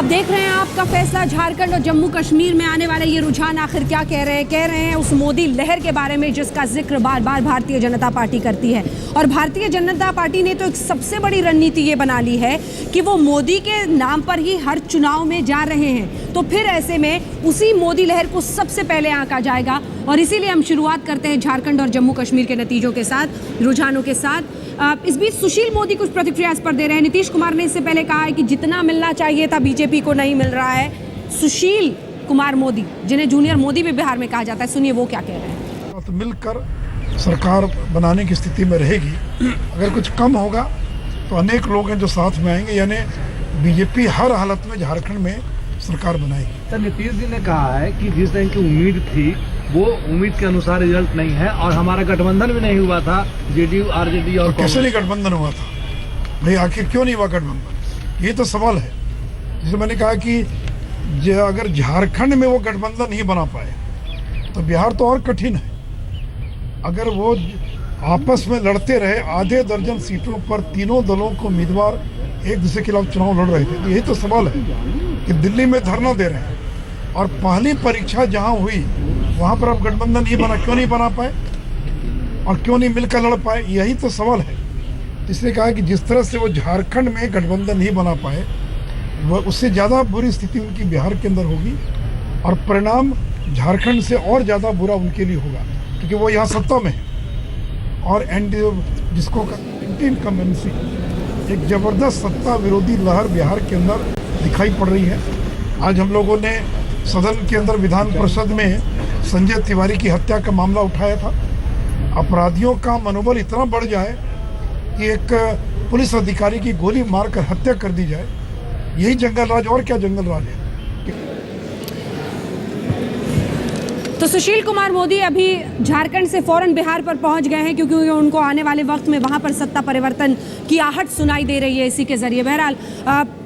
देख रहे हैं आपका फैसला। झारखंड और जम्मू कश्मीर में आने वाले ये रुझान आखिर क्या कह रहे हैं उस मोदी लहर के बारे में जिसका जिक्र बार बार भारतीय जनता पार्टी करती है। और भारतीय जनता पार्टी ने तो एक सबसे बड़ी रणनीति ये बना ली है कि वो मोदी के नाम पर ही हर चुनाव में जा रहे हैं। तो फिर ऐसे में उसी मोदी लहर को सबसे पहले आंका जाएगा और इसीलिए हम शुरुआत करते हैं झारखंड और जम्मू कश्मीर के नतीजों के साथ, रुझानों के साथ। इस बीच सुशील मोदी कुछ प्रतिक्रिया इस पर दे रहे हैं। नीतीश कुमार ने इससे पहले कहा है कि जितना मिलना चाहिए था बीजेपी को नहीं मिल रहा है। सुशील कुमार मोदी, जिन्हें जूनियर मोदी भी बिहार में कहा जाता है, सुनिए वो क्या कह रहे हैं। तो मिलकर सरकार बनाने की स्थिति में रहेगी। अगर कुछ कम होगा तो अनेक लोग हैं जो साथ में आएंगे, यानी बीजेपी हर हालत में झारखंड में सरकार बनाएगी। सर, नीतीश जी ने कहा है कि जिस तरह की उम्मीद थी वो उम्मीद के अनुसार रिजल्ट नहीं है और हमारा गठबंधन भी नहीं हुआ था जेडीयू आरजेडी और कैसे नहीं गठबंधन हुआ था भाई? आखिर क्यों नहीं हुआ गठबंधन? ये तो सवाल है। जैसे मैंने कहा कि अगर झारखंड में वो गठबंधन नहीं बना पाए तो बिहार तो और कठिन है। अगर वो आपस में लड़ते रहे, आधे दर्जन सीटों पर तीनों दलों को उम्मीदवार एक दूसरे के खिलाफ चुनाव लड़ रहे थे, तो यही तो सवाल है कि दिल्ली में धरना दे रहे हैं और पहली परीक्षा जहां हुई वहां पर अब गठबंधन नहीं बना। क्यों नहीं बना पाए और क्यों नहीं मिलकर लड़ पाए? यही तो सवाल है। इसलिए कहा कि जिस तरह से वो झारखंड में गठबंधन नहीं बना पाए, वह उससे ज़्यादा बुरी स्थिति उनकी बिहार के अंदर होगी और परिणाम झारखंड से और ज़्यादा बुरा उनके लिए होगा, क्योंकि वो यहाँ सत्ता में है और जिसको एंटी इनकम्बेंसी, एक ज़बरदस्त सत्ता विरोधी लहर बिहार के अंदर दिखाई पड़ रही है। आज हम लोगों ने सदन के अंदर विधान परिषद में संजय तिवारी की हत्या का मामला उठाया था। अपराधियों का मनोबल इतना बढ़ जाए कि एक पुलिस अधिकारी की गोली मारकर हत्या कर दी जाए, यही जंगल राज और क्या जंगल राज है। तो सुशील कुमार मोदी अभी झारखंड से फौरन बिहार पर पहुंच गए हैं क्योंकि उनको आने वाले वक्त में वहां पर सत्ता परिवर्तन की आहट सुनाई दे रही है इसी के जरिए। बहरहाल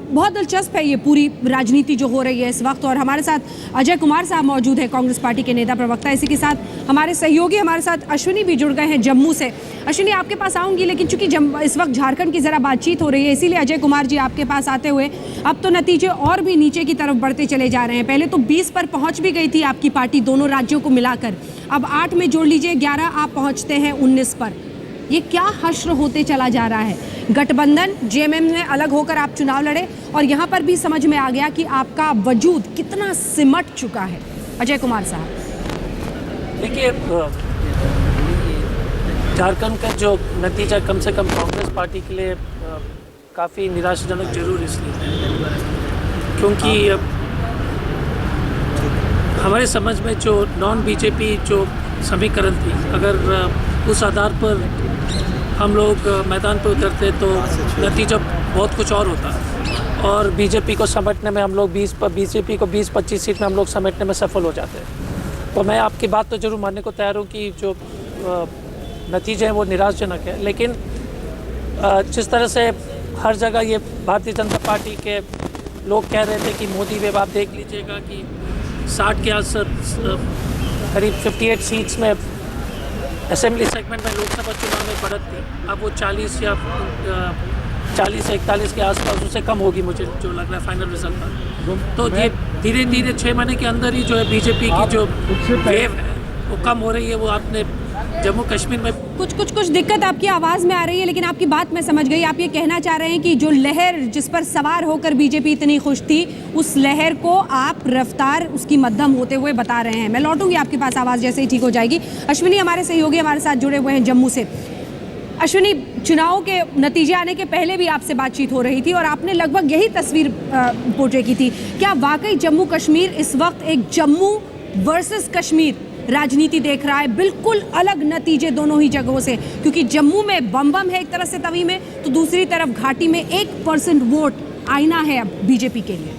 बहुत दिलचस्प है ये पूरी राजनीति जो हो रही है इस वक्त। और हमारे साथ अजय कुमार साहब मौजूद है, कांग्रेस पार्टी के नेता प्रवक्ता। इसी के साथ हमारे सहयोगी हमारे साथ अश्विनी भी जुड़ गए हैं जम्मू से। अश्विनी, आपके पास आऊंगी, लेकिन चूंकि इस वक्त झारखंड की ज़रा बातचीत हो रही है इसीलिए अजय कुमार जी आपके पास आते हुए, अब तो नतीजे और भी नीचे की तरफ बढ़ते चले जा रहे हैं। पहले तो 20 पर पहुँच भी गई थी आपकी पार्टी दोनों राज्यों को मिलाकर, अब 8 में जोड़ लीजिए 11 आप पहुँचते हैं 19 पर। ये क्या हश्र होते चला जा रहा है? गठबंधन जेएमएम में अलग होकर आप चुनाव लड़े और यहाँ पर भी समझ में आ गया कि आपका वजूद कितना सिमट चुका है। अजय कुमार साहब, देखिए, झारखंड का जो नतीजा कम से कम कांग्रेस पार्टी के लिए काफ़ी निराशाजनक जरूर इसलिए है क्योंकि हमारे समझ में जो नॉन बीजेपी जो समीकरण थी, अगर उस आधार पर हम लोग मैदान पर उतरते तो नतीजा बहुत कुछ और होता और बीजेपी को समेटने में हम लोग बीजेपी को 20-25 सीट में हम लोग समेटने में सफल हो जाते हैं। तो मैं आपकी बात तो जरूर मानने को तैयार हूँ कि जो नतीजे हैं वो निराशाजनक है, लेकिन जिस तरह से हर जगह ये भारतीय जनता पार्टी के लोग कह रहे थे कि मोदी वेव, आप देख लीजिएगा कि 60 के आस करीब 58 सीट्स में असेंबली सेगमेंट में लोकसभा चुनाव में बढ़त थी, अब वो 40 या 40 से 41 के आसपास, उससे कम होगी मुझे जो लग रहा है फाइनल रिजल्ट पर। तो ये धीरे धीरे 6 महीने के अंदर ही जो है बीजेपी की जो वेव है वो कम हो रही है। वो आपने जम्मू कश्मीर में कुछ दिक्कत आपकी आवाज़ में आ रही है, लेकिन आपकी बात मैं समझ गई। आप ये कहना चाह रहे हैं कि जो लहर जिस पर सवार होकर बीजेपी इतनी खुश थी, उस लहर को आप रफ्तार उसकी मध्यम होते हुए बता रहे हैं। मैं लौटूंगी आपके पास आवाज़ जैसे ही ठीक हो जाएगी। अश्विनी, हमारे सहयोगी हमारे साथ जुड़े हुए हैं जम्मू से। अश्विनी, चुनाव के नतीजे आने के पहले भी आपसे बातचीत हो रही थी और आपने लगभग यही तस्वीर पोर्ट्रे की थी। क्या वाकई जम्मू कश्मीर इस वक्त एक जम्मू वर्सेस कश्मीर राजनीति देख रहा है? बिल्कुल अलग नतीजे दोनों ही जगहों से, क्योंकि जम्मू में बम है एक तरह से तवी में, तो दूसरी तरफ घाटी में 1% वोट आईना है अब बीजेपी के लिए।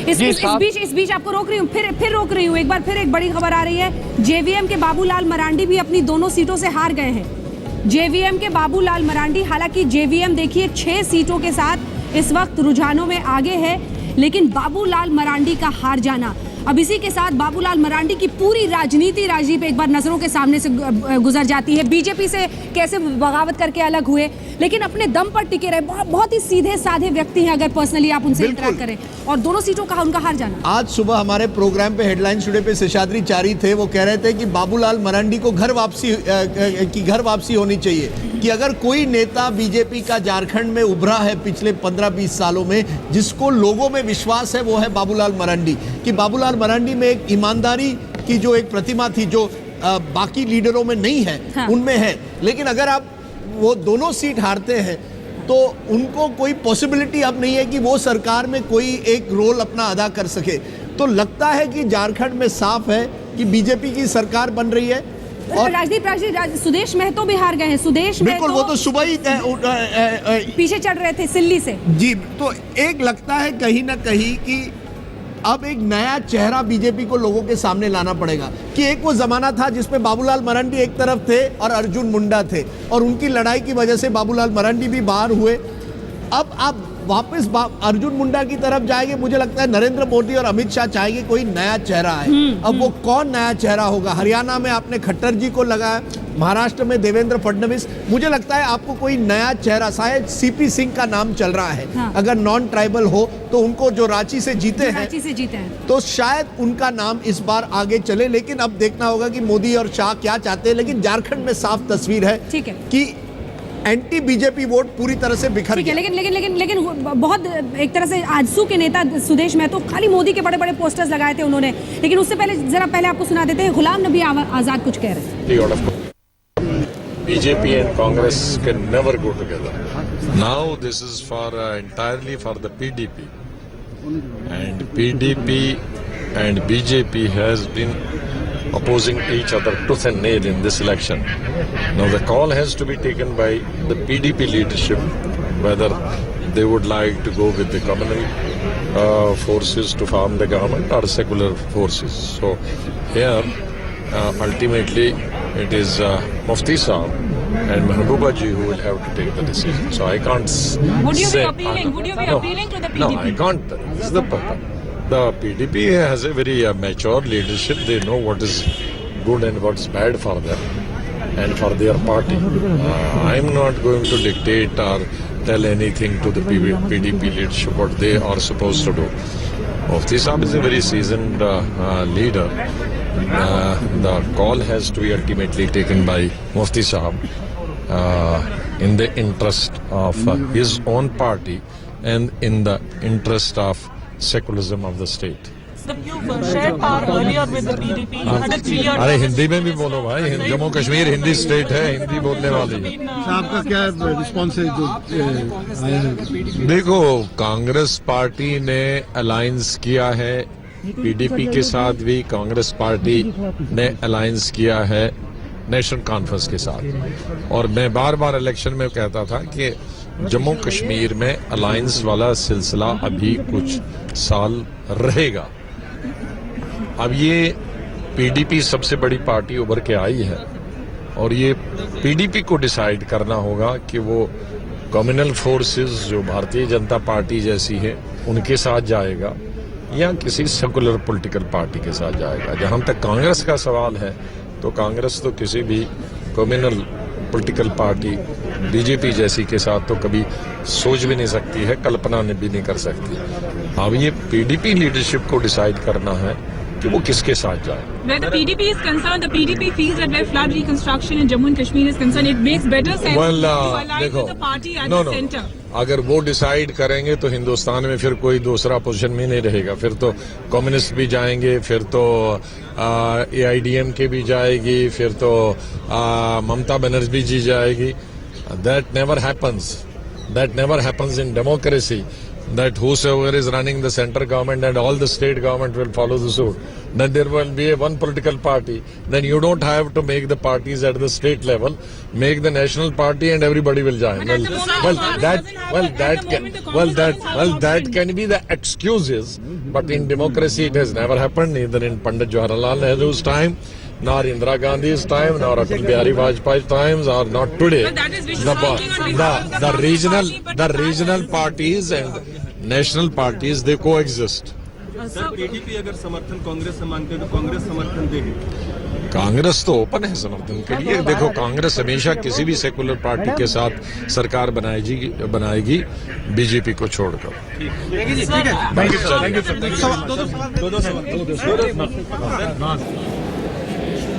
इस बीच आपको रोक रही हूँ, फिर रोक रही हूँ। एक बार फिर एक बड़ी खबर आ रही है, जेवीएम के बाबूलाल मरांडी भी अपनी दोनों सीटों से हार गए हैं। जेवीएम के बाबूलाल मरांडी, हालांकि जेवीएम देखिए 6 सीटों के साथ इस वक्त रुझानों में आगे है, लेकिन बाबूलाल मरांडी का हार जाना अब इसी के साथ बाबूलाल मरांडी की पूरी राजनीति पे एक बार नजरों के सामने से गुजर जाती है। बीजेपी से कैसे बगावत करके अलग हुए, लेकिन अपने दम पर टिके रहे। बहुत ही सीधे साधे व्यक्ति हैं अगर पर्सनली आप उनसे इंटरेक्ट करें, और दोनों सीटों का उनका हार जाना। आज सुबह हमारे प्रोग्राम पे हेडलाइन टुडे पे शेषाद्री चारी थे, वो कह रहे थे कि बाबूलाल मरांडी को घर वापसी होनी चाहिए, कि अगर कोई नेता बीजेपी का झारखंड में उभरा है पिछले 15-20 सालों में जिसको लोगों में विश्वास है, वो है बाबूलाल मरांडी। कि बाबूलाल मरांडी में एक ईमानदारी की जो एक प्रतिमा थी जो बाकी लीडरों में नहीं है, हाँ। उनमें है। लेकिन अगर आप वो दोनों सीट हारते हैं तो उनको कोई पॉसिबिलिटी अब नहीं है कि वो सरकार में कोई एक रोल अपना अदा कर सके। तो लगता है कि झारखंड में साफ है कि बीजेपी की सरकार बन रही है। और राजदीप सुदेश महतो भी हार गए हैं। सुदेश बिल्कुल, वो तो सुबह ही पीछे चढ़ रहे थे सिल्ली से। जी, तो एक लगता है कहीं ना कहीं कि अब एक नया चेहरा बीजेपी को लोगों के सामने लाना पड़ेगा। कि एक वो जमाना था जिसमें बाबूलाल मरांडी एक तरफ थे और अर्जुन मुंडा थे, और उनकी लड़ाई की वजह से बाबूलाल मरांडी भी बाहर हुए। अब आप वापस अर्जुन मुंडा की तरफ जाएंगे। मुझे लगता है नरेंद्र मोदी और अमित शाह चाहेंगे कोई नया चेहरा है। अब वो कौन नया चेहरा होगा? हरियाणा में आपने खट्टर जी को लगाया, महाराष्ट्र में देवेंद्र फडणवीस। मुझे लगता है आपको कोई नया चेहरा, शायद सीपी सिंह का नाम चल रहा है। हाँ। अगर नॉन ट्राइबल हो तो उनको जो रांची से जीते हैं तो शायद उनका नाम इस बार आगे चले। लेकिन अब देखना होगा कि मोदी और शाह क्या चाहते हैं। लेकिन झारखंड में साफ तस्वीर है कि एंटी बीजेपी वोट पूरी तरह से बिखर गया। लेकिन बहुत एक तरह से आजसू के नेता सुदेश महतो खाली मोदी के बड़े बड़े पोस्टर्स लगाए थे उन्होंने। लेकिन उससे पहले आपको सुना देते हैं, गुलाम नबी आजाद कुछ कह रहे हैं। BJP and Congress can never go together. Now this is for entirely for the PDP, and PDP and BJP has been opposing each other tooth and nail in this election. Now the call has to be taken by the PDP leadership whether they would like to go with the communal forces to form the government or secular forces. So here ultimately it is Mufti Saab and Mehbooba ji who will have to take the decision. So I can't Would you say. be appealing? Would you be appealing to the PDP? No, I can't. This is the purpose. The PDP has a very mature leadership. They know what is good and what's bad for them and for their party. I'm not going to dictate or tell anything to the PDP leadership what they are supposed to do. Mufti Saab is a very seasoned leader. The call has to be ultimately taken by Mufti Saab in the interest of his own party and in the interest of secularism of the state. shared power earlier with the PDP. You had a 3-year. अरे हिंदी में भी बोलो भाई, Jammu Kashmir Hindi state है, हिंदी बोलने वाली है। आपका क्या रिस्पॉन्स है जो आए हैं? देखो, कांग्रेस पार्टी ने अलायंस किया है पीडीपी के साथ भी, कांग्रेस पार्टी ने अलायंस किया है नेशनल कॉन्फ्रेंस के साथ। और मैं बार बार इलेक्शन में कहता था कि जम्मू कश्मीर में अलायंस वाला सिलसिला अभी कुछ साल रहेगा। अब ये पीडीपी सबसे बड़ी पार्टी उभर के आई है और ये पीडीपी को डिसाइड करना होगा कि वो कम्युनल फोर्सेस जो भारतीय जनता पार्टी जैसी है उनके साथ जाएगा या किसी सेकुलर पॉलिटिकल पार्टी के साथ जाएगा। जहां तक कांग्रेस का सवाल है तो कांग्रेस तो किसी भी कम्युनल पॉलिटिकल पार्टी बीजेपी जैसी के साथ तो कभी सोच भी नहीं सकती है, कल्पना भी नहीं कर सकती। अब ये पीडीपी लीडरशिप को डिसाइड करना है कि वो किसके साथ जाए। Where the PDP is concerned, the PDP feels that where flood reconstruction in Jammu and Kashmir is concerned, it makes better sense to align with the party at the center. अगर वो decide करेंगे तो हिंदुस्तान में फिर कोई दूसरा position में नहीं रहेगा। फिर तो कम्युनिस्ट भी जाएंगे, फिर तो AIDMK भी जाएगी, फिर तो ममता बनर्जी जी जाएगी। That never happens. That never happens in democracy. That whosoever is running the center government and all the state government will follow the suit. Then there will be a one political party. Then you don't have to make the parties at the state level. Make the national party and everybody will join. That can be the excuses. But in democracy it has never happened. Neither in Pandit Jawaharlal Nehru's time, nor Indira Gandhi's time, nor Atal Bihari Vajpayee's times, or not today. But that is vicious thinking on behalf of The regional parties and national parties, they coexist. Sir PDP अगर समर्थन कांग्रेस से मांगते तो कांग्रेस समर्थन देगी? कांग्रेस तो open है समर्थन के लिए। देखो, कांग्रेस हमेशा किसी भी सेकुलर पार्टी के साथ सरकार बनाएगी बीजेपी को छोड़कर।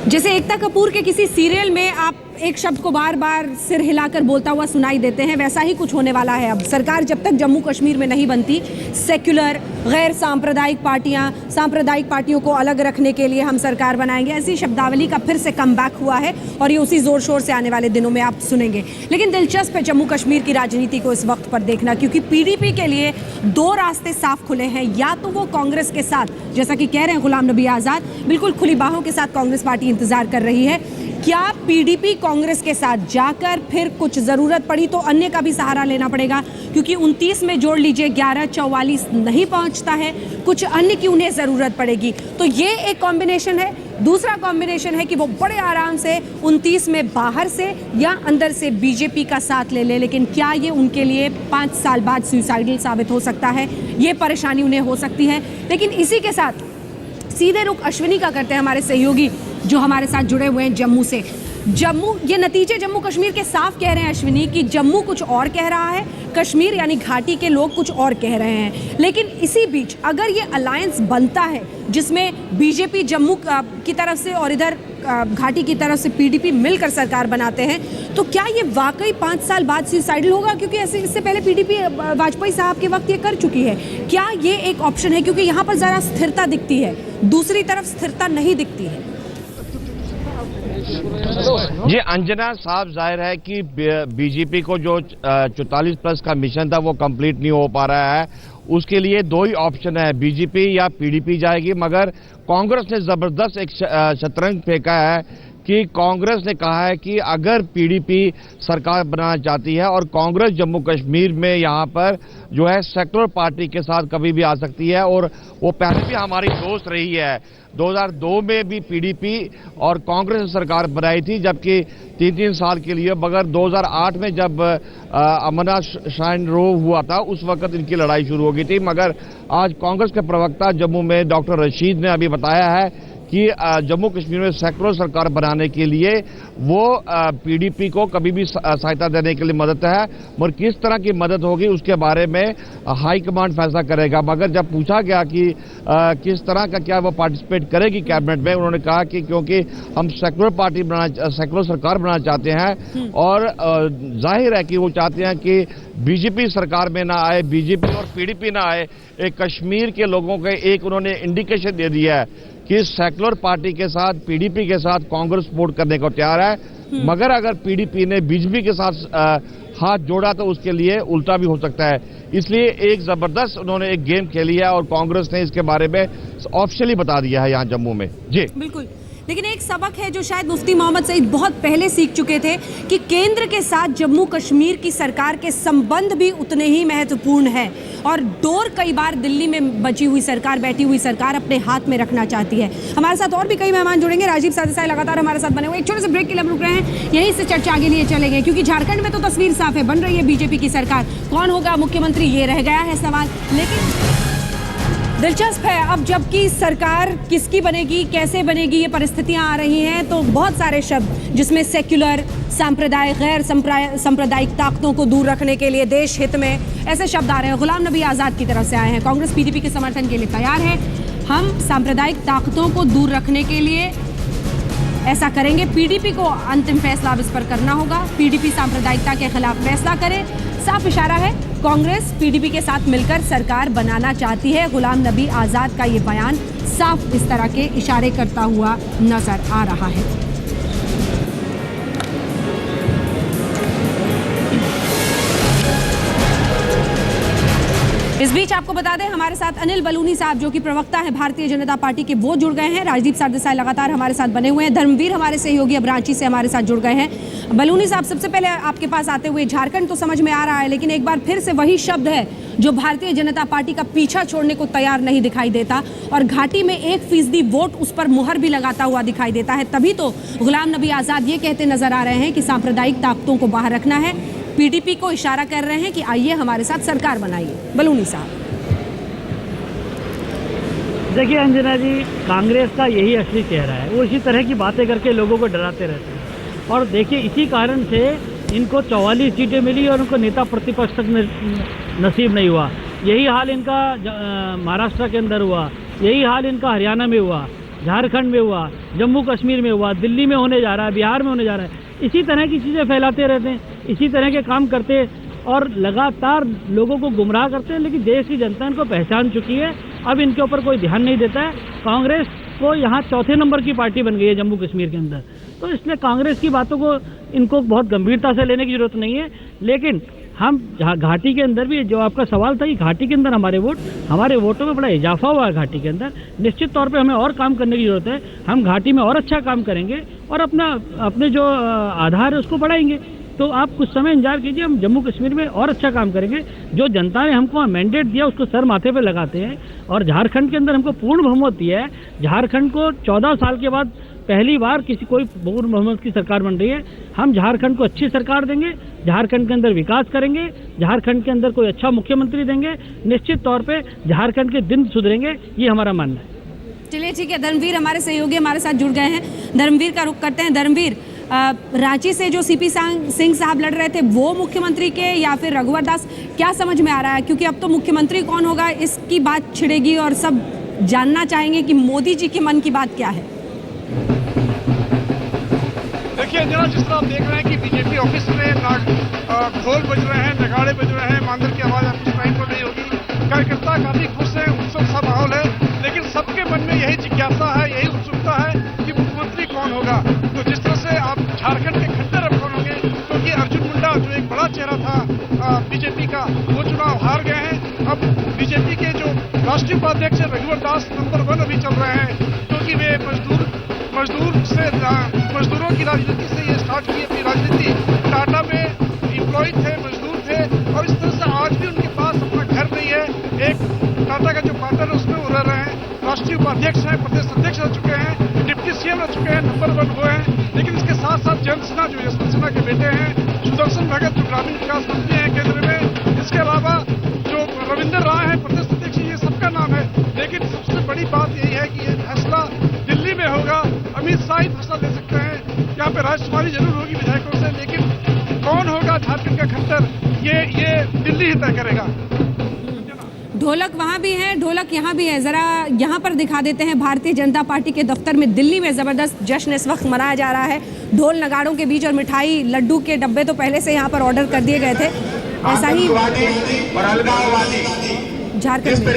जैसे एकता कपूर के किसी सीरियल में आप एक शब्द को बार बार सिर हिलाकर बोलता हुआ सुनाई देते हैं, वैसा ही कुछ होने वाला है। अब सरकार जब तक जम्मू कश्मीर में नहीं बनती, सेक्युलर गैर सांप्रदायिक पार्टियों को अलग रखने के लिए हम सरकार बनाएंगे, ऐसी शब्दावली का फिर से कमबैक हुआ है और ये उसी जोर शोर से आने वाले दिनों में आप सुनेंगे। लेकिन दिलचस्प है जम्मू कश्मीर की राजनीति को इस वक्त पर देखना, क्योंकि पीडीपी के लिए दो रास्ते साफ खुले हैं। या तो वो कांग्रेस के साथ, जैसा कि कह रहे हैं गुलाम नबी आजाद, बिल्कुल खुली बाहों के साथ कांग्रेस पार्टी इंतजार कर रही है। क्या पीडीपी कांग्रेस के साथ जाकर फिर कुछ जरूरत पड़ी तो अन्य का भी सहारा लेना पड़ेगा, क्योंकि 29 में जोड़ लीजिए 1144 नहीं पहुंचता है, कुछ अन्य की उन्हें जरूरत पड़ेगी। तो ये एक कॉम्बिनेशन है। दूसरा कॉम्बिनेशन है कि वो बड़े आराम से 29 में बाहर से या अंदर से बीजेपी का साथ ले ले, लेकिन क्या ये उनके लिए 5 साल बाद सुसाइडल साबित हो सकता है? ये परेशानी उन्हें हो सकती है। लेकिन इसी के साथ सीधे रुख अश्विनी का करते हैं हमारे सहयोगी जो हमारे साथ जुड़े हुए हैं जम्मू से। ये नतीजे जम्मू कश्मीर के साफ कह रहे हैं अश्विनी कि जम्मू कुछ और कह रहा है, कश्मीर यानी घाटी के लोग कुछ और कह रहे हैं। लेकिन इसी बीच अगर ये अलायंस बनता है जिसमें बीजेपी जम्मू की तरफ से और इधर घाटी की तरफ से पीडीपी मिलकर सरकार बनाते हैं, तो क्या ये वाकई 5 साल बाद सुसाइडल होगा? क्योंकि ऐसे इससे पहले पीडीपी वाजपेयी साहब के वक्त ये कर चुकी है। क्या ये एक ऑप्शन है? क्योंकि यहाँ पर जरा स्थिरता दिखती है, दूसरी तरफ स्थिरता नहीं दिखती है। जी अंजना, साफ जाहिर है कि बीजेपी को जो 44 प्लस का मिशन था वो कंप्लीट नहीं हो पा रहा है। उसके लिए दो ही ऑप्शन है, बीजेपी या पीडीपी जाएगी। मगर कांग्रेस ने जबरदस्त एक शतरंज फेंका है कि कांग्रेस ने कहा है कि अगर पीडीपी सरकार बनाना चाहती है और कांग्रेस जम्मू कश्मीर में यहाँ पर जो है सेकुलर पार्टी के साथ कभी भी आ सकती है, और वो पहले भी हमारी दोस्त रही है। 2002 में भी पीडीपी और कांग्रेस ने सरकार बनाई थी, जबकि 3-3 साल के लिए। मगर 2008 में जब अमरनाथ श्राइन रोव हुआ था उस वक्त इनकी लड़ाई शुरू हो गई थी। मगर आज कांग्रेस के प्रवक्ता जम्मू में डॉक्टर रशीद ने अभी बताया है कि जम्मू कश्मीर में सेकुलर सरकार बनाने के लिए वो पीडीपी को कभी भी सहायता देने के लिए मदद है, मगर किस तरह की मदद होगी उसके बारे में हाई कमांड फैसला करेगा। मगर जब पूछा गया कि किस तरह का क्या वो पार्टिसिपेट करेगी कैबिनेट में, उन्होंने कहा कि क्योंकि हम सेकुलर सरकार बनाना चाहते हैं और जाहिर है कि वो चाहते हैं कि बीजेपी सरकार में ना आए, बीजेपी और पीडीपी ना आए। एक कश्मीर के लोगों के एक उन्होंने इंडिकेशन दे दिया है कि सेकुलर पार्टी के साथ, पीडीपी के साथ कांग्रेस सपोर्ट करने को तैयार है। मगर अगर पीडीपी ने बीजेपी के साथ हाथ जोड़ा तो उसके लिए उल्टा भी हो सकता है। इसलिए एक जबरदस्त उन्होंने एक गेम खेली है और कांग्रेस ने इसके बारे में ऑफिशियली बता दिया है यहाँ जम्मू में। जी बिल्कुल। लेकिन एक सबक है जो शायद मुफ्ती मोहम्मद सईद बहुत पहले सीख चुके थे कि केंद्र के साथ जम्मू कश्मीर की सरकार के संबंध भी उतने ही महत्वपूर्ण है, और डोर कई बार दिल्ली में बची हुई सरकार, बैठी हुई सरकार अपने हाथ में रखना चाहती है। हमारे साथ और भी कई मेहमान जुड़ेंगे। राजीव सरदेसाई लगातार हमारे साथ बने हुए। एक छोटे से ब्रेक के लिए हम रुक रहे हैं, यहीं से चर्चा आगे लिए चलेंगे, क्योंकि झारखंड में तो तस्वीर साफ है, बन रही है बीजेपी की सरकार। कौन होगा मुख्यमंत्री, ये रह गया है सवाल। लेकिन दिलचस्प है, अब जबकि सरकार किसकी बनेगी, कैसे बनेगी, ये परिस्थितियां आ रही हैं, तो बहुत सारे शब्द जिसमें सेक्युलर, सांप्रदायिक, गैर सांप्रदायिक ताकतों को दूर रखने के लिए, देश हित में, ऐसे शब्द आ रहे हैं। गुलाम नबी आज़ाद की तरफ से आए हैं, कांग्रेस पीडीपी के समर्थन के लिए तैयार है। हम सांप्रदायिक ताकतों को दूर रखने के लिए ऐसा करेंगे, पीडीपी को अंतिम फैसला अब इस पर करना होगा। पीडीपी सांप्रदायिकता के खिलाफ फैसला करे। साफ इशारा है, कांग्रेस पीडीपी के साथ मिलकर सरकार बनाना चाहती है। गुलाम नबी आजाद का ये बयान साफ इस तरह के इशारे करता हुआ नजर आ रहा है। इस बीच आपको बता दें, हमारे साथ अनिल बलूनी साहब जो कि प्रवक्ता है भारतीय जनता पार्टी के, वो जुड़ गए हैं। राजदीप सरदेसाई लगातार हमारे साथ बने हुए हैं। धर्मवीर हमारे सहयोगी अब रांची से हमारे साथ जुड़ गए हैं। बलूनी साहब, सबसे पहले आपके पास आते हुए, झारखंड तो समझ में आ रहा है, लेकिन एक बार फिर से वही शब्द है जो भारतीय जनता पार्टी का पीछा छोड़ने को तैयार नहीं दिखाई देता, और घाटी में 1% वोट उस पर मुहर भी लगाता हुआ दिखाई देता है। तभी तो गुलाम नबी आजाद ये कहते नजर आ रहे हैं कि सांप्रदायिक ताकतों को बाहर रखना है। पीडीपी को इशारा कर रहे हैं कि आइए हमारे साथ सरकार बनाइए। बलूनी साहब, देखिए अंजना जी, कांग्रेस का यही असली चेहरा है। वो इसी तरह की बातें करके लोगों को डराते रहते हैं और देखिए इसी कारण से इनको 44 सीटें मिली और उनको नेता प्रतिपक्ष तक नसीब नहीं हुआ। यही हाल इनका महाराष्ट्र के अंदर हुआ, यही हाल इनका हरियाणा में हुआ, झारखंड में हुआ, जम्मू कश्मीर में हुआ, दिल्ली में होने जा रहा है, बिहार में होने जा रहा है। इसी तरह की चीज़ें फैलाते रहते हैं, इसी तरह के काम करते और लगातार लोगों को गुमराह करते हैं। लेकिन देश की जनता इनको पहचान चुकी है, अब इनके ऊपर कोई ध्यान नहीं देता है। कांग्रेस को यहाँ चौथे नंबर की पार्टी बन गई है जम्मू कश्मीर के अंदर, तो इसलिए कांग्रेस की बातों को इनको बहुत गंभीरता से लेने की जरूरत नहीं है। लेकिन हम घाटी के अंदर भी, जो आपका सवाल था कि घाटी के अंदर हमारे वोटों में बड़ा इजाफा हुआ है घाटी के अंदर, निश्चित तौर पे हमें और काम करने की जरूरत है। हम घाटी में और अच्छा काम करेंगे और अपने जो आधार है उसको बढ़ाएंगे। तो आप कुछ समय इंतजार कीजिए, हम जम्मू कश्मीर में और अच्छा काम करेंगे। जो जनता ने हमको मैंडेट दिया उसको सर माथे पे लगाते हैं और झारखंड के अंदर हमको पूर्ण बहुमत दिया है। झारखंड को 14 साल के बाद पहली बार कोई पूर्ण बहुमत की सरकार बन रही है। हम झारखंड को अच्छी सरकार देंगे, झारखंड के अंदर विकास करेंगे, झारखंड के अंदर कोई अच्छा मुख्यमंत्री देंगे, निश्चित तौर पे झारखंड के दिन सुधरेंगे, ये हमारा मानना है। चलिए ठीक है, धर्मवीर हमारे सहयोगी हमारे साथ जुड़ गए हैं। धर्मवीर का रुख करते हैं। धर्मवीर, रांची से जो सीपी सिंह साहब लड़ रहे थे वो मुख्यमंत्री के या फिर रघुवर दास, क्या समझ में आ रहा है? क्योंकि अब तो मुख्यमंत्री कौन होगा इसकी बात छिड़ेगी और सब जानना चाहेंगे कि मोदी जी के मन की बात क्या है। देखिए अंजना, जिस तरह आप देख रहे हैं कि बीजेपी ऑफिस में ढोल बज रहे हैं, नगाड़े बज रहे हैं, मांदर की आवाज आपकी टाइम पर नहीं होगी। कार्यकर्ता काफी खुश है, उत्सव सा माहौल है, लेकिन सबके मन में यही जिज्ञासा है, यही उत्सुकता है कि मुख्यमंत्री कौन होगा। तो जिस तरह से आप झारखंड के खट्टर अब कौन होंगे, क्योंकि अर्जुन मुंडा जो एक बड़ा चेहरा था बीजेपी का, वो चुनाव हार गए हैं। अब बीजेपी के जो राष्ट्रीय उपाध्यक्ष रघुवर दास नंबर 1 अभी चल रहे हैं, क्योंकि वे मजदूरों की राजनीति से ये स्टार्ट की अपनी राजनीति। टाटा में एम्प्लॉय थे, मजदूर थे और इस तरह से आज भी उनके पास अपना घर नहीं है। एक टाटा का जो पार्टनर है उसमें वो रह रहे हैं, राष्ट्रीय उपाध्यक्ष हैं, प्रदेश अध्यक्ष रह चुके हैं, डिप्टी सीएम रह चुके हैं, नंबर 1 वो हैं। लेकिन इसके साथ साथ जयंत सिन्हा जो यशवंत सिन्हा के बेटे हैं, सुदर्शन भगत जो ग्रामीण विकास मंत्री हैं केंद्र में, इसके अलावा जो रविंदर राय है प्रदेश अध्यक्ष, ये सबका नाम है। लेकिन सबसे बड़ी बात यही है कि ये फैसला दिल्ली में होगा। अमित शाह ही फैसला दे सकते हैं, यहाँ पे राजकुमारी जरूर होगी विधायकों से, लेकिन कौन होगा झारखंड का खट्टर, ये दिल्ली ही तय करेगा। ढोलक वहाँ भी है, ढोलक यहाँ भी है। जरा यहाँ पर दिखा देते हैं। भारतीय जनता पार्टी के दफ्तर में दिल्ली में जबरदस्त जश्न इस वक्त मनाया जा रहा है, ढोल नगाड़ों के बीच, और मिठाई लड्डू के डब्बे तो पहले से यहाँ पर ऑर्डर कर दिए गए थे। ऐसा ही झारखंड में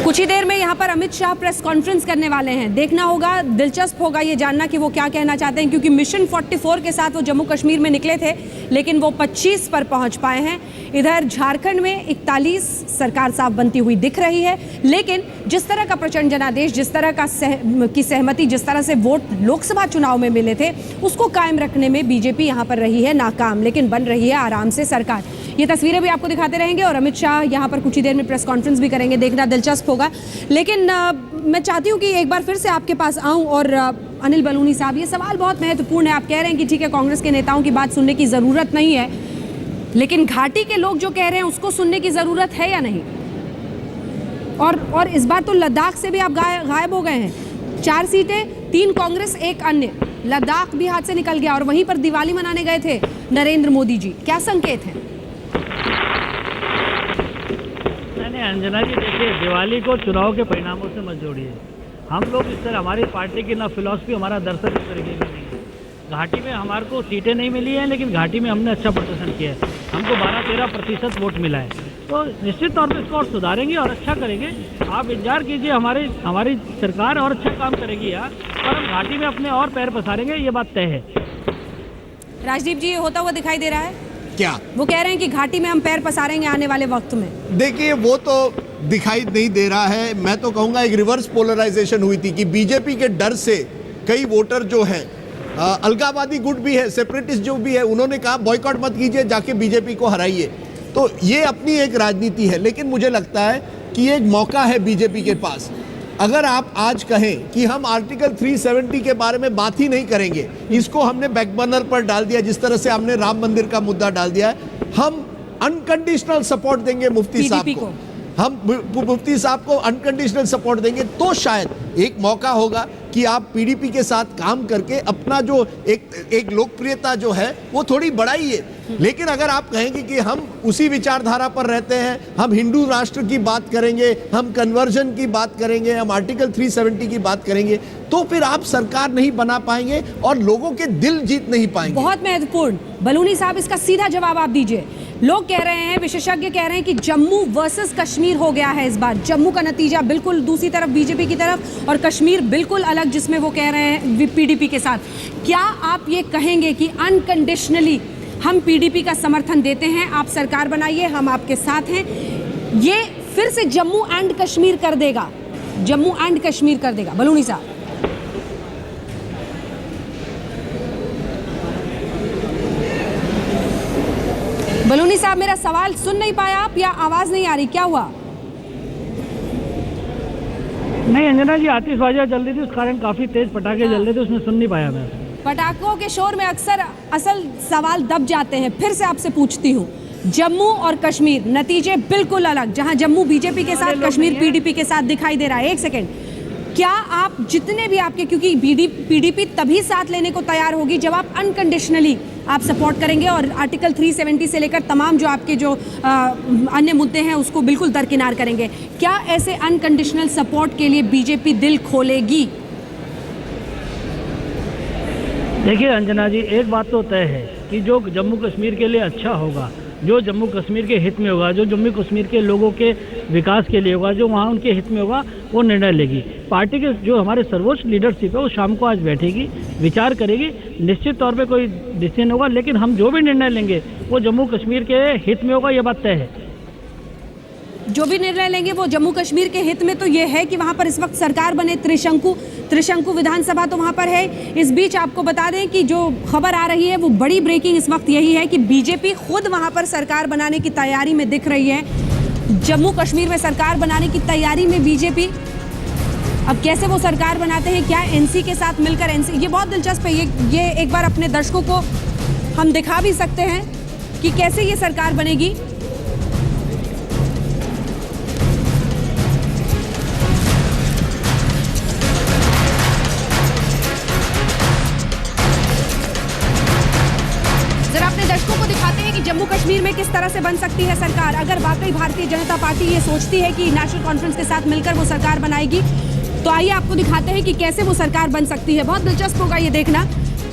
कुछ ही देर में यहाँ पर अमित शाह प्रेस कॉन्फ्रेंस करने वाले हैं। देखना होगा, दिलचस्प होगा ये जानना कि वो क्या कहना चाहते हैं, क्योंकि मिशन 44 के साथ वो जम्मू कश्मीर में निकले थे, लेकिन वो 25 पर पहुंच पाए हैं। इधर झारखंड में 41 सरकार साफ बनती हुई दिख रही है, लेकिन जिस तरह का प्रचंड जनादेश, जिस तरह का सहमति, जिस तरह से वोट लोकसभा चुनाव में मिले थे, उसको कायम रखने में बीजेपी यहाँ पर रही है नाकाम, लेकिन बन रही है आराम से सरकार। ये तस्वीरें भी आपको दिखाते रहेंगे और अमित शाह यहाँ पर कुछ ही देर में प्रेस कॉन्फ्रेंस भी करेंगे, देखना दिलचस्प होगा। लेकिन मैं चाहती हूँ कि एक बार फिर से आपके पास आऊँ और अनिल बलूनी साहब, ये सवाल बहुत महत्वपूर्ण है। आप कह रहे हैं कि ठीक है, कांग्रेस के नेताओं की बात सुनने की ज़रूरत नहीं है, लेकिन घाटी के लोग जो कह रहे हैं उसको सुनने की ज़रूरत है या नहीं? और इस बार तो लद्दाख से भी आप गायब हो गए हैं। 4 सीटें, 3 कांग्रेस, 1 अन्य। लद्दाख भी हाथ से निकल गया और वहीं पर दिवाली मनाने गए थे नरेंद्र मोदी जी। क्या संकेत है? अंजना जी, देखिए, दिवाली को चुनाव के परिणामों से मत जोड़िए। हम लोग इस तरह, हमारी पार्टी की ना फिलॉसफी, हमारा दर्शन इस तरीके की नहीं है। घाटी में हमारे को सीटें नहीं मिली हैं, लेकिन घाटी में हमने अच्छा प्रदर्शन किया है। हमको 12-13% वोट मिला है, तो निश्चित तौर पर इसको और सुधारेंगे और अच्छा करेंगे। आप इंतजार कीजिए, हमारी सरकार और अच्छा काम करेगी यार, और हम घाटी में अपने और पैर पसारेंगे, ये बात तय है। राजदीप जी, ये होता हुआ दिखाई दे रहा है क्या? वो कह रहे हैं कि घाटी में हम पैर पसारेंगे आने वाले वक्त में। देखिए, वो तो दिखाई नहीं दे रहा है। मैं तो कहूंगा एक रिवर्स पोलराइजेशन हुई थी कि बीजेपी के डर से कई वोटर जो हैं, अलगाववादी गुट भी है, सेपरेटिस्ट जो भी है, उन्होंने कहा बॉयकॉट मत कीजिए, जाके बीजेपी को हराइए। तो ये अपनी एक राजनीति है, लेकिन मुझे लगता है कि एक मौका है बीजेपी के पास अगर आप आज कहें कि हम आर्टिकल 370 के बारे में बात ही नहीं करेंगे, इसको हमने बैकबर्नर पर डाल दिया, जिस तरह से हमने राम मंदिर का मुद्दा डाल दिया है, हम अनकंडीशनल सपोर्ट देंगे मुफ्ती साहब को, हम मुफ्ती साहब को अनकंडीशनल सपोर्ट देंगे, तो शायद एक मौका होगा कि आप पीडीपी के साथ काम करके अपना जो एक लोकप्रियता जो है वो थोड़ी बढ़ाइए। लेकिन अगर आप कहेंगे कि हम उसी विचारधारा पर रहते हैं, हम हिंदू राष्ट्र की बात करेंगे, हम कन्वर्जन की बात करेंगे, हम आर्टिकल 370 की बात करेंगे, तो फिर आप सरकार नहीं बना पाएंगे और लोगों के दिल जीत नहीं पाएंगे। बहुत महत्वपूर्ण, बलूनी साहब इसका सीधा जवाब आप दीजिए। लोग कह रहे हैं, विशेषज्ञ कह रहे हैं कि जम्मू वर्सेस कश्मीर हो गया है इस बार, जम्मू का नतीजा बिल्कुल दूसरी तरफ बीजेपी की तरफ और कश्मीर बिल्कुल अलग, जिसमें वो कह रहे हैं पीडीपी के साथ। क्या आप ये कहेंगे कि अनकंडीशनली हम पीडीपी का समर्थन देते हैं, आप सरकार बनाइए, हम आपके साथ हैं, ये फिर से जम्मू एंड कश्मीर कर देगा, जम्मू एंड कश्मीर कर देगा? बलूनी साहब, बलूनी साहब मेरा सवाल सुन नहीं पाया आप, या आवाज नहीं आ रही, क्या हुआ? नहीं अंजना जी, आतिशबाजियां चल रही थी, उस कारण काफी तेज पटाखे जल रहे थे, उसमें सुन नहीं पाया मैं। पटाखों के शोर में अक्सर असल सवाल दब जाते हैं। फिर से आपसे पूछती हूँ, जम्मू और कश्मीर नतीजे बिल्कुल अलग, जहां जम्मू बीजेपी के साथ, कश्मीर पीडीपी के साथ दिखाई दे रहा है। एक सेकेंड, क्या आप जितने भी आपके, क्योंकि पीडीपी तभी साथ लेने को तैयार होगी जब आप अनकंडीशनली आप सपोर्ट करेंगे और आर्टिकल 370 से लेकर तमाम जो आपके जो अन्य मुद्दे हैं उसको बिल्कुल दरकिनार करेंगे। क्या ऐसे अनकंडीशनल सपोर्ट के लिए बीजेपी दिल खोलेगी? देखिए अंजना जी, एक बात तो तय है कि जो जम्मू कश्मीर के लिए अच्छा होगा, जो जम्मू कश्मीर के हित में होगा, जो जम्मू कश्मीर के लोगों के विकास के लिए होगा, जो वहाँ उनके हित में होगा, वो निर्णय लेगी। पार्टी के जो हमारे सर्वोच्च लीडरशिप है वो शाम को आज बैठेगी, विचार करेगी, निश्चित तौर पे कोई डिसीजन होगा, लेकिन हम जो भी निर्णय लेंगे वो जम्मू कश्मीर के हित में होगा, ये बात तय है। जो भी निर्णय लेंगे वो जम्मू कश्मीर के हित में, तो ये है कि वहाँ पर इस वक्त सरकार बने, त्रिशंकु विधानसभा तो वहाँ पर है। इस बीच आपको बता दें कि जो खबर आ रही है वो बड़ी ब्रेकिंग इस वक्त यही है कि बीजेपी खुद वहाँ पर सरकार बनाने की तैयारी में दिख रही है। जम्मू कश्मीर में सरकार बनाने की तैयारी में बीजेपी, अब कैसे वो सरकार बनाते हैं, क्या एनसी के साथ मिलकर, एनसी, ये बहुत दिलचस्प है। ये एक बार अपने दर्शकों को हम दिखा भी सकते हैं कि कैसे ये सरकार बनेगी। दर्शकों को दिखाते हैं कि जम्मू कश्मीर में किस तरह से बन सकती है सरकार। अगर वाकई भारतीय जनता पार्टी ये सोचती है कि नेशनल कॉन्फ्रेंस के साथ मिलकर वो सरकार बनाएगी, तो आइए आपको दिखाते हैं कि कैसे वो सरकार बन सकती है। बहुत दिलचस्प होगा ये देखना।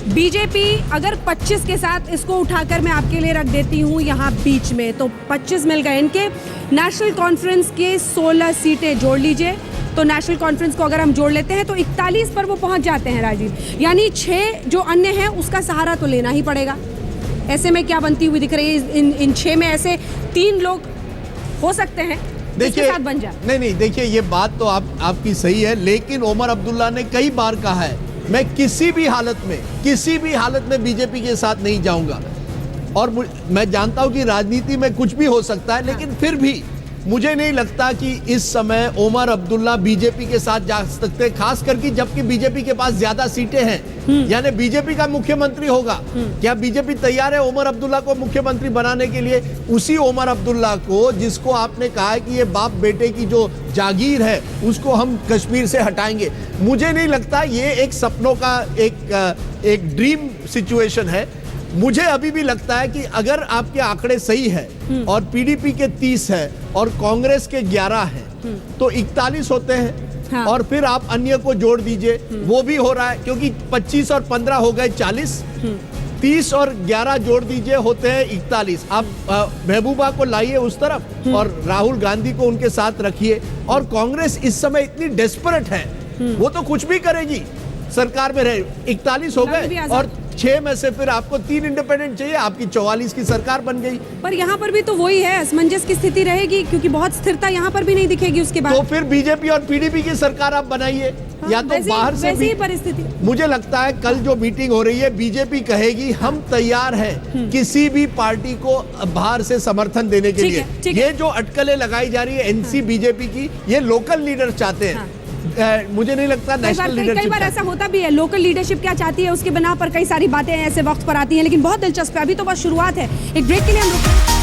बीजेपी अगर 25 के साथ, इसको उठाकर मैं आपके लिए रख देती हूँ यहाँ बीच में, तो 25 मिल गए इनके। नेशनल कॉन्फ्रेंस के 16 सीटें जोड़ लीजिए, तो नेशनल कॉन्फ्रेंस को अगर हम जोड़ लेते हैं तो 41 पर वो पहुँच जाते हैं राजीव, यानी 6 जो अन्य हैं उसका सहारा तो लेना ही पड़ेगा। ऐसे में क्या बनती हुई दिख रही है? इन 6 में ऐसे 3 लोग हो सकते हैं देखिए, साथ बन जाए। नहीं देखिए, ये बात तो आपकी सही है, लेकिन ओमर अब्दुल्ला ने कई बार कहा है मैं किसी भी हालत में बीजेपी के साथ नहीं जाऊंगा। और मैं जानता हूं कि राजनीति में कुछ भी हो सकता है, लेकिन फिर भी मुझे नहीं लगता कि इस समय ओमर अब्दुल्ला बीजेपी के साथ जा सकते, खास करके जबकि बीजेपी के पास ज्यादा सीटें हैं, यानी बीजेपी का मुख्यमंत्री होगा। क्या बीजेपी तैयार है ओमर अब्दुल्ला को मुख्यमंत्री बनाने के लिए? उसी ओमर अब्दुल्ला को जिसको आपने कहा है कि ये बाप बेटे की जो जागीर है उसको हम कश्मीर से हटाएंगे, मुझे नहीं लगता ये एक सपनों का एक ड्रीम सिचुएशन है। मुझे अभी भी लगता है कि अगर आपके आंकड़े सही है और पीडीपी के 30 है और कांग्रेस के 11 हैं, तो 41 होते हैं। हाँ। और फिर आप अन्य को जोड़ दीजिए, वो भी हो रहा है, क्योंकि 25 और 15 हो गए 40, 30 और 11 जोड़ दीजिए, होते हैं 41। आप महबूबा को लाइए उस तरफ और राहुल गांधी को उनके साथ रखिए। और कांग्रेस इस समय इतनी डेस्परेट है, वो तो कुछ भी करेगी सरकार में रहे। 41 हो गए और 6 में से फिर आपको 3 इंडिपेंडेंट चाहिए, आपकी 44 की सरकार बन गई। पर यहाँ पर भी तो वही है, असमंजस की स्थिति रहेगी, क्योंकि बहुत स्थिरता यहाँ पर भी नहीं दिखेगी उसके बाद। तो फिर बीजेपी और पीडीपी की सरकार आप बनाइए। हाँ, या तो बाहर से भी परिस्थिति। मुझे लगता है कल जो मीटिंग हो रही है, बीजेपी कहेगी हम तैयार हैं किसी भी पार्टी को बाहर से समर्थन देने के लिए। ये जो अटकलें लगाई जा रही है एनसी बीजेपी की, ये लोकल लीडर चाहते हैं। मुझे नहीं लगता नेशनल कई लीडरशिप बार ऐसा होता भी है, लोकल लीडरशिप क्या चाहती है उसके बिना पर कई सारी बातें ऐसे वक्त पर आती हैं, लेकिन बहुत दिलचस्प है। अभी तो बस शुरुआत है। एक ब्रेक के लिए हम रुकते हैं।